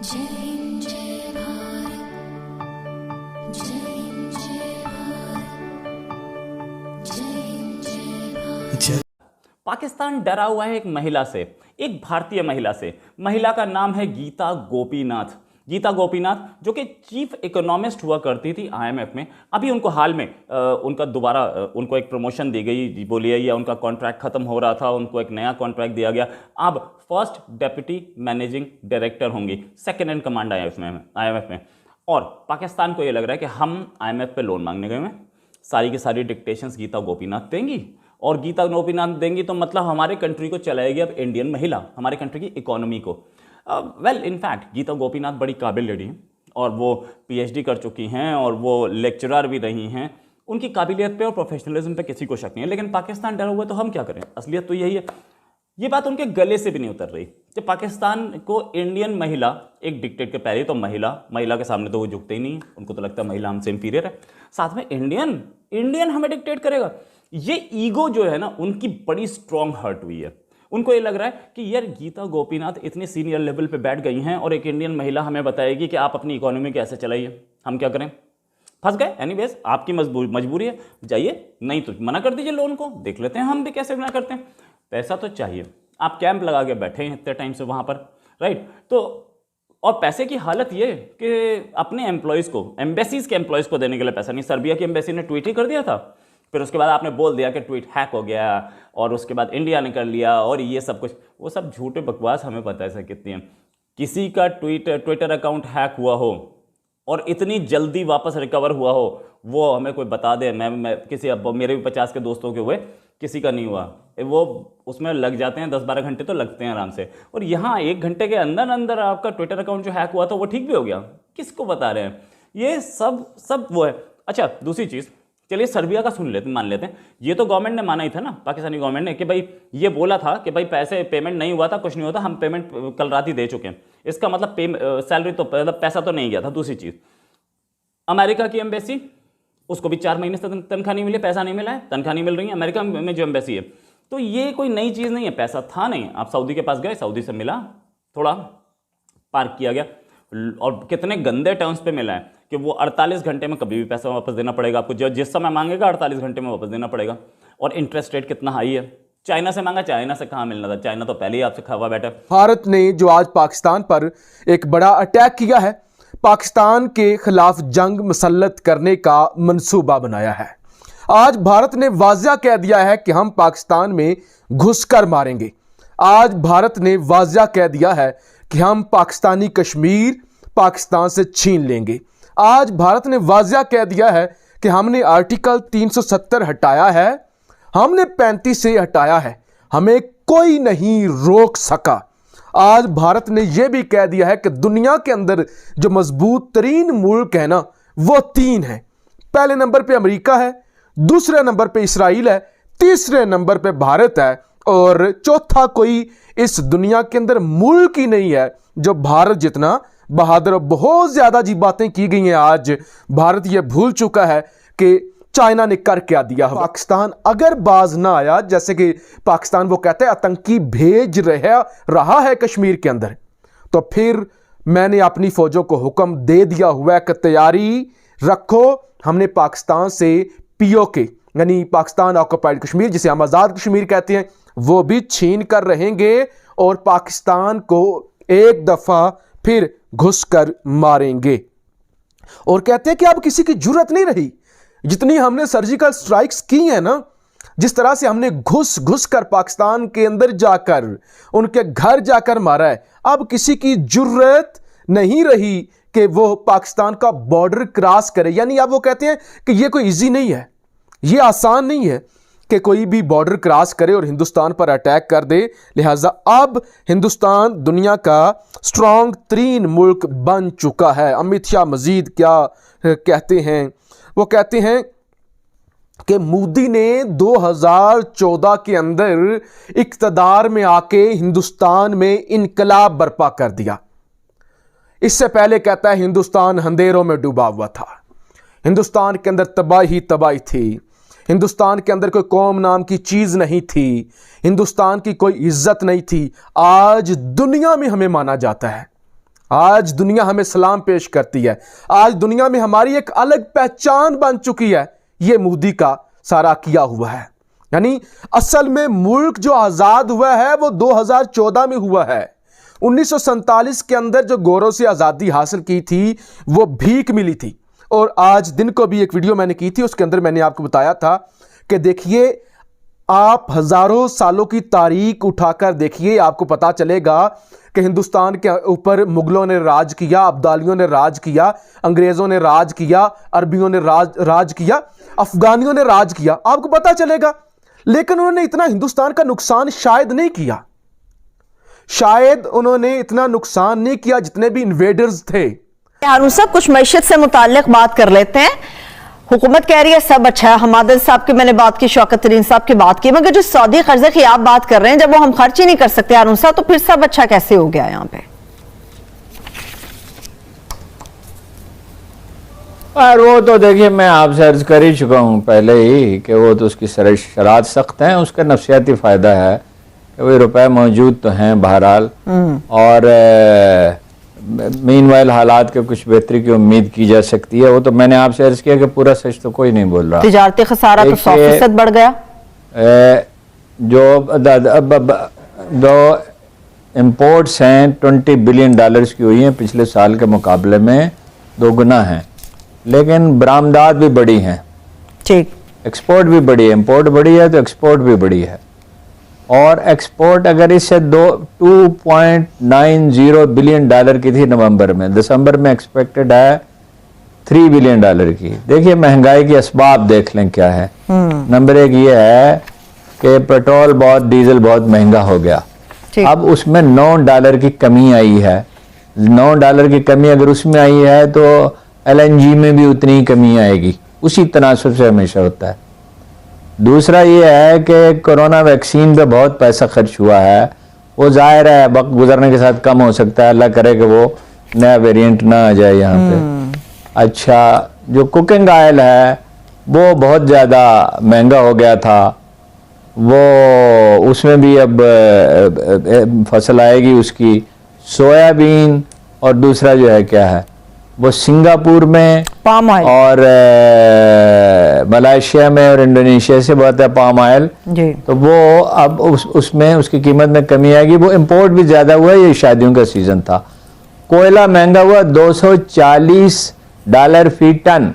जय हिंद जय भारत, जय हिंद जय भारत, जय हिंद जय भारत। पाकिस्तान डरा हुआ है एक महिला से, एक भारतीय महिला से। महिला का नाम है गीता गोपीनाथ। गीता गोपीनाथ जो कि चीफ इकोनॉमिस्ट हुआ करती थी आईएमएफ में। अभी उनको हाल में उनका दोबारा उनको एक प्रमोशन दी गई, बोलिए, या उनका कॉन्ट्रैक्ट खत्म हो रहा था, उनको एक नया कॉन्ट्रैक्ट दिया गया। अब फर्स्ट डेप्यूटी मैनेजिंग डायरेक्टर होंगी, सेकेंड इन कमांड आईएमएफ में। और पाकिस्तान को ये लग रहा है कि हम आईएमएफ पे लोन मांगने गए हैं, सारी की सारी डिक्टेशंस गीता गोपीनाथ देंगी। और गीता गोपीनाथ देंगी तो मतलब हमारे कंट्री को चलाएगी अब इंडियन महिला, हमारे कंट्री की इकोनॉमी को। वेल इनफैक्ट गीता गोपीनाथ बड़ी काबिल लेडी हैं और वो पीएचडी कर चुकी हैं और वो लेक्चरर भी रही हैं। उनकी काबिलियत पे और प्रोफेशनलिज्म पे किसी को शक नहीं है। लेकिन पाकिस्तान डरा हुआ है तो हम क्या करें? असलियत तो यही है। ये बात उनके गले से भी नहीं उतर रही कि पाकिस्तान को इंडियन महिला एक डिक्टेट के पहले तो महिला के सामने तो वो झुकते ही नहीं है। उनको तो लगता है महिला हमसे इंफीरियर है, साथ में इंडियन हमें डिक्टेट करेगा। ये ईगो जो है ना, उनकी बड़ी स्ट्रांग हर्ट हुई है। उनको ये लग रहा है कि यार गीता गोपीनाथ इतने सीनियर लेवल पे बैठ गई हैं और एक इंडियन महिला हमें बताएगी कि आप अपनी इकोनॉमी कैसे चलाइए, हम क्या करें? फंस गए। एनीवेज आपकी मजबूरी है, जाइए, नहीं तो मना कर दीजिए लोन को, देख लेते हैं हम भी कैसे मना करते हैं। पैसा तो चाहिए, आप कैंप लगा के बैठे हैं इतने टाइम से वहाँ पर, राइट? तो और पैसे की हालत ये कि अपने एम्प्लॉयज़ को, एम्बेसीज के एम्प्लॉयज़ को देने के लिए पैसा नहीं। सर्बिया की एम्बेसी ने ट्वीट ही कर दिया था, फिर उसके बाद आपने बोल दिया कि ट्वीट हैक हो गया और उसके बाद इंडिया ने कर लिया और ये सब कुछ। वो सब झूठे बकवास, हमें पता है सर कितनी है। किसी का ट्विटर अकाउंट हैक हुआ हो और इतनी जल्दी वापस रिकवर हुआ हो, वो हमें कोई बता दे। मैं किसी, अब मेरे भी 50 के दोस्तों के हुए, किसी का नहीं हुआ। वो उसमें लग जाते हैं 10-12 घंटे तो लगते हैं आराम से। और यहाँ 1 घंटे के अंदर अंदर आपका ट्विटर अकाउंट जो हैक हुआ था वो ठीक भी हो गया। किसको बता रहे हैं? ये सब वो है। अच्छा, दूसरी चीज़, चलिए सर्बिया का मान लेते हैं। ये तो गवर्नमेंट ने माना ही था ना, पाकिस्तानी गवर्नमेंट ने, कि भाई ये बोला था कि भाई पेमेंट नहीं हुआ था, कुछ नहीं होता, हम पेमेंट कल रात ही दे चुके हैं। इसका मतलब सैलरी तो मतलब पैसा तो नहीं गया था। दूसरी चीज़, अमेरिका की एम्बेसी, उसको भी 4 महीने से तनख्वाह नहीं मिली, पैसा नहीं मिला है, तनख्वाह नहीं मिल रही है अमेरिका में जो एम्बेसी है। तो ये कोई नई चीज़ नहीं है, पैसा था नहीं। आप सऊदी के पास गए, सऊदी से मिला, थोड़ा पार्क किया गया, और कितने गंदे टर्म्स पे मिला है कि वो 48 घंटे में कभी भी पैसा वापस देना पड़ेगा आपको, जो जिस समय मांगेगा 48 घंटे में वापस देना पड़ेगा। और इंटरेस्ट रेट कितना हाई है। चाइना से मांगा, चाइना से कहाँ मिलना था, चाइना तो पहले ही आपसे खावा बैठा। भारत ने जो आज पाकिस्तान पर एक बड़ा अटैक किया है, पाकिस्तान के खिलाफ जंग मुसल्लत करने का मंसूबा बनाया है। आज भारत ने वाज़िया कह दिया है कि हम पाकिस्तान में घुसकर मारेंगे। आज भारत ने वाज़िया कह दिया है कि हम पाकिस्तानी कश्मीर पाकिस्तान से छीन लेंगे। आज भारत ने वाज़िया कह दिया है कि हमने आर्टिकल 370 हटाया है, हमने 35 से हटाया है, हमें कोई नहीं रोक सका। आज भारत ने यह भी कह दिया है कि दुनिया के अंदर जो मजबूत तरीन मुल्क है ना, वो 3 हैं। पहले नंबर पे अमेरिका है, दूसरे नंबर पे इसराइल है, तीसरे नंबर पे भारत है, और चौथा कोई इस दुनिया के अंदर मुल्क ही नहीं है जो भारत जितना बहादुर। बहुत ज्यादा जी बातें की गई हैं। आज भारत ये भूल चुका है कि चाइना ने कर क्या दिया। पाकिस्तान अगर बाज ना आया, जैसे कि पाकिस्तान वो कहते हैं आतंकी भेज रहा है कश्मीर के अंदर, तो फिर मैंने अपनी फौजों को हुक्म दे दिया हुआ है कि तैयारी रखो। हमने पाकिस्तान से पीओके यानी पाकिस्तान ऑक्युपाइड कश्मीर, जिसे हम आज़ाद कश्मीर कहते हैं, वो भी छीन कर रहेंगे और पाकिस्तान को एक दफ़ा फिर घुसकर मारेंगे। और कहते हैं कि अब किसी की जुर्रत नहीं रही। जितनी हमने सर्जिकल स्ट्राइक्स की हैं ना, जिस तरह से हमने घुस कर पाकिस्तान के अंदर जाकर उनके घर जाकर मारा है, अब किसी की जुर्रत नहीं रही कि वो पाकिस्तान का बॉर्डर क्रॉस करे। यानी अब वो कहते हैं कि ये कोई इजी नहीं है, ये आसान नहीं है कि कोई भी बॉर्डर क्रॉस करे और हिंदुस्तान पर अटैक कर दे। लिहाजा अब हिंदुस्तान दुनिया का स्ट्रॉन्ग 3 मुल्क बन चुका है। अमित शाह मजीद क्या कहते हैं? वो कहते हैं कि मोदी ने 2014 के अंदर इक्तदार में आके हिंदुस्तान में इनकलाब बर्पा कर दिया। इससे पहले कहता है हिंदुस्तान अंधेरों में डूबा हुआ था, हिंदुस्तान के अंदर तबाही थी, हिंदुस्तान के अंदर कोई कौम नाम की चीज नहीं थी, हिंदुस्तान की कोई इज्जत नहीं थी। आज दुनिया में हमें माना जाता है, आज दुनिया हमें सलाम पेश करती है। आज दुनिया में हमारी एक अलग पहचान बन चुकी है। ये मोदी का सारा किया हुआ है। यानी असल में मुल्क जो आजाद हुआ है वो 2014 में हुआ है। 1947 के अंदर जो गौरव से आजादी हासिल की थी वो भीख मिली थी। और आज दिन को भी एक वीडियो मैंने की थी, उसके अंदर मैंने आपको बताया था कि देखिए आप हजारों सालों की तारीख उठाकर देखिए, आपको पता चलेगा कि हिंदुस्तान के ऊपर मुगलों ने राज किया, अब्दालियों ने राज किया, अंग्रेजों ने राज किया, अरबियों ने राज किया, अफगानियों ने राज किया, आपको पता चलेगा। लेकिन उन्होंने इतना हिंदुस्तान का नुकसान शायद नहीं किया, शायद उन्होंने इतना नुकसान नहीं किया जितने भी इन्वेडर्स थे। हारून साहब, कुछ मैशत से मुताल्लिक बात कर लेते हैं। हुकूमत कह रही है सब अच्छा है, हमादल साहब की मैंने बात की, शौकत तरीन साहब की बात की, मगर जो सऊदी कर्जे की आप बात कर रहे हैं, जब वो हम खर्च ही नहीं कर सकते हारून साहब, तो फिर सब अच्छा कैसे हो गया यहाँ पे? और वो तो देखिए मैं आपसे अर्ज कर ही चुका हूँ पहले ही कि वो तो उसकी शरात सख्त हैं, उसका नफसियाती फ़ायदा है कि वही रुपए मौजूद तो हैं बहरहाल, और मीनवाइल हालात के कुछ बेहतरी की उम्मीद की जा सकती है। वो तो मैंने आपसे अर्ज किया कि पूरा सच तो कोई नहीं बोल रहा। तिजारती खसारा तो 100% बढ़ गया। जो इम्पोर्ट्स हैं 20 बिलियन डॉलर्स की हुई हैं पिछले साल के मुकाबले में, 2 गुना हैं, लेकिन बरामदात भी बड़ी हैं, ठीक, एक्सपोर्ट भी बड़ी है, इम्पोर्ट बड़ी है तो एक्सपोर्ट भी बड़ी है। और एक्सपोर्ट अगर इससे 2.90 बिलियन डॉलर की थी नवंबर में, दिसंबर में एक्सपेक्टेड है 3 बिलियन डॉलर की। देखिए महंगाई के असबाब देख लें क्या है। नंबर 1 ये है कि पेट्रोल बहुत, डीजल बहुत महंगा हो गया। अब उसमें $9 की कमी आई है। $9 की कमी अगर उसमें आई है तो LNG में भी उतनी ही कमी आएगी, उसी तनासब से हमेशा होता है। दूसरा ये है कि कोरोना वैक्सीन पे बहुत पैसा खर्च हुआ है, वो जाहिर है वक्त गुजरने के साथ कम हो सकता है, अल्लाह करे कि वो नया वेरिएंट ना आ जाए यहाँ पे। अच्छा, जो कुकिंग ऑयल है वो बहुत ज़्यादा महंगा हो गया था, वो उसमें भी अब फसल आएगी उसकी। सोयाबीन और दूसरा जो है क्या है वो सिंगापुर में पाम ऑयल और मलेशिया में और इंडोनेशिया से बहुत है पाम ऑयल जी। तो वो अब उसमें उसकी कीमत में कमी आएगी। वो इंपोर्ट भी ज़्यादा हुआ, ये शादियों का सीज़न था। कोयला महंगा हुआ, $240 फी टन,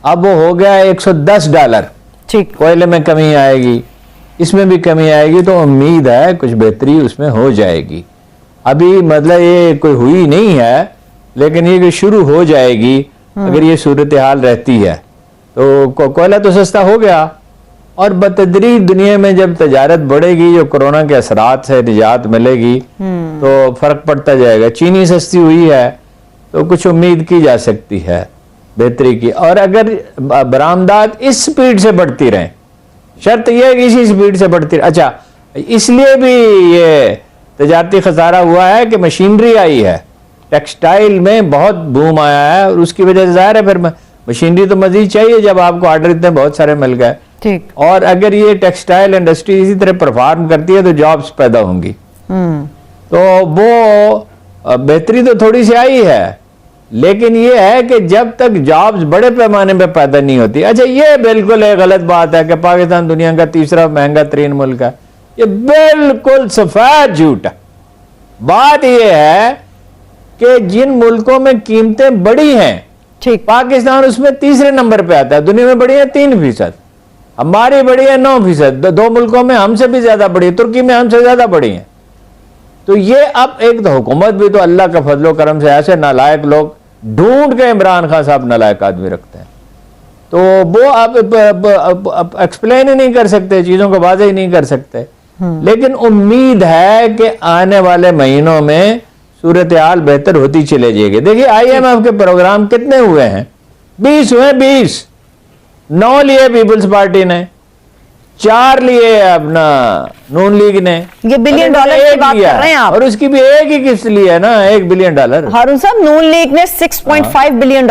अब वो हो गया $110। ठीक, कोयले में कमी आएगी, इसमें भी कमी आएगी, तो उम्मीद है कुछ बेहतरी उसमें हो जाएगी। अभी मतलब ये कोई हुई नहीं है, लेकिन ये शुरू हो जाएगी अगर ये सूरत हाल रहती है तो। कोयला तो सस्ता हो गया, और बतदरीज दुनिया में जब तजारत बढ़ेगी, जो कोरोना के असरात से निजात मिलेगी तो फर्क पड़ता जाएगा। चीनी सस्ती हुई है तो कुछ उम्मीद की जा सकती है बेहतरी की। और अगर बरामदात इस स्पीड से बढ़ती रहे, शर्त यह है कि इसी स्पीड से बढ़ती रहे। अच्छा, इसलिए भी ये तजारती खसारा हुआ है कि मशीनरी आई है, टेक्सटाइल में बहुत बूम आया है, और उसकी वजह से जाहिर है फिर मशीनरी तो मजीद चाहिए जब आपको ऑर्डर इतने बहुत सारे मिल गए। ठीक, और अगर ये टेक्सटाइल इंडस्ट्री इसी तरह परफॉर्म करती है तो जॉब्स पैदा होंगी। तो वो बेहतरी तो थोड़ी सी आई है, लेकिन ये है कि जब तक जॉब्स बड़े पैमाने पे पैदा नहीं होती। अच्छा, ये बिल्कुल एक गलत बात है कि पाकिस्तान दुनिया का तीसरा महंगा तरीन मुल्क है, ये बिल्कुल सफेद झूठ है। बात ये है कि जिन मुल्कों में कीमतें बड़ी हैं, ठीक, पाकिस्तान उसमें तीसरे नंबर पे आता है। दुनिया में बड़ी है 3%, हमारी बड़ी है 9%। 2 मुल्कों में हमसे भी ज्यादा बड़ी है, तुर्की में हमसे ज्यादा बड़ी है। तो ये अब एक तो हुकूमत भी तो अल्लाह का फजलो करम से ऐसे नालायक लोग ढूंढ के इमरान खान साहब नालायक आदमी रखते हैं, तो वो अब एक्सप्लेन ही नहीं कर सकते, चीजों को वाज़ेह ही नहीं कर सकते। लेकिन उम्मीद है कि आने वाले महीनों में सूरत हाल बेहतर होती चले जाएगी। देखिए IMF के प्रोग्राम कितने हुए हैं? 20 हुए, 20। 9 लिए पीपल्स पार्टी ने, 4 लिए अपना नून लीग ने। ये बिलियन डॉलर की बात कर रहे हैं आप, और उसकी भी एक ही किस्त ली है ना, $1 बिलियन। हारून साहब, नून लीग ने $6.5 बिलियन,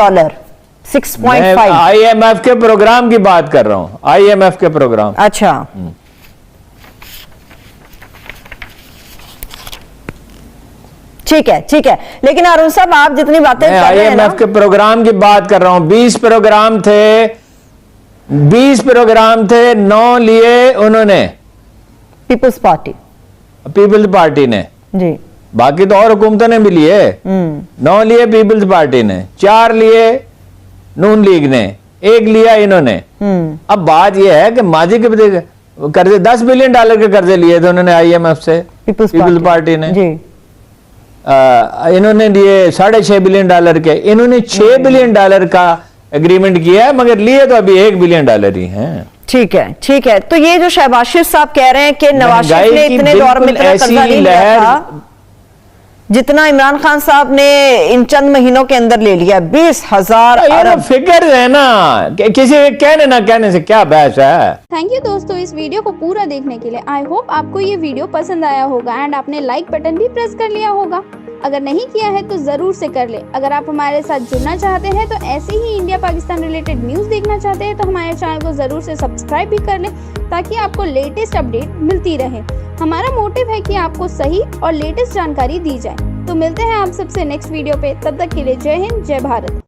6.5। IMF के प्रोग्राम की बात कर रहा हूं, IMF के प्रोग्राम। अच्छा, ठीक है, ठीक है, लेकिन अरुण साहब आप जितनी बातें कर रहे हैं ना, IMF के प्रोग्राम की बात कर रहा हूं। 20 प्रोग्राम थे, 9 लिए उन्होंने पीपल्स पार्टी ने जी, बाकी तो और हुकूमतों ने भी लिए। 9 लिए पीपल्स पार्टी ने, 4 लिए नून लीग ने, 1 लिया इन्होंने। अब बात यह है कि माजी के कर्जे $10 बिलियन के कर्जे लिए थे उन्होंने IMF से, पीपल्स पार्टी ने जी। इन्होंने लिए $6.5 बिलियन के, इन्होंने $6 बिलियन का एग्रीमेंट किया है, मगर लिए तो अभी $1 बिलियन ही हैं। ठीक है, ठीक है। तो ये जो शहबाज शरीफ साहब कह रहे हैं कि नवाज शरीफ ने इतने दौर में इतना कर्जा नहीं लिया था जितना इमरान खान साहब ने इन चंद महीनों के अंदर ले लिया, 20,000 अरब। फिगर है ना, किसी कहने ना कहने से क्या बहस है। थैंक यू दोस्तों इस वीडियो को पूरा देखने के लिए। आई होप आपको ये वीडियो पसंद आया होगा एंड आपने लाइक बटन भी प्रेस कर लिया होगा। अगर नहीं किया है तो जरूर से कर ले। अगर आप हमारे साथ जुड़ना चाहते हैं तो ऐसे ही इंडिया पाकिस्तान रिलेटेड न्यूज देखना चाहते हैं तो हमारे चैनल को जरूर से सब्सक्राइब भी कर ले, ताकि आपको लेटेस्ट अपडेट मिलती रहे। हमारा मोटिव है कि आपको सही और लेटेस्ट जानकारी दी जाए। तो मिलते हैं आप सबसे नेक्स्ट वीडियो पे, तब तक के लिए जय हिंद, जय भारत।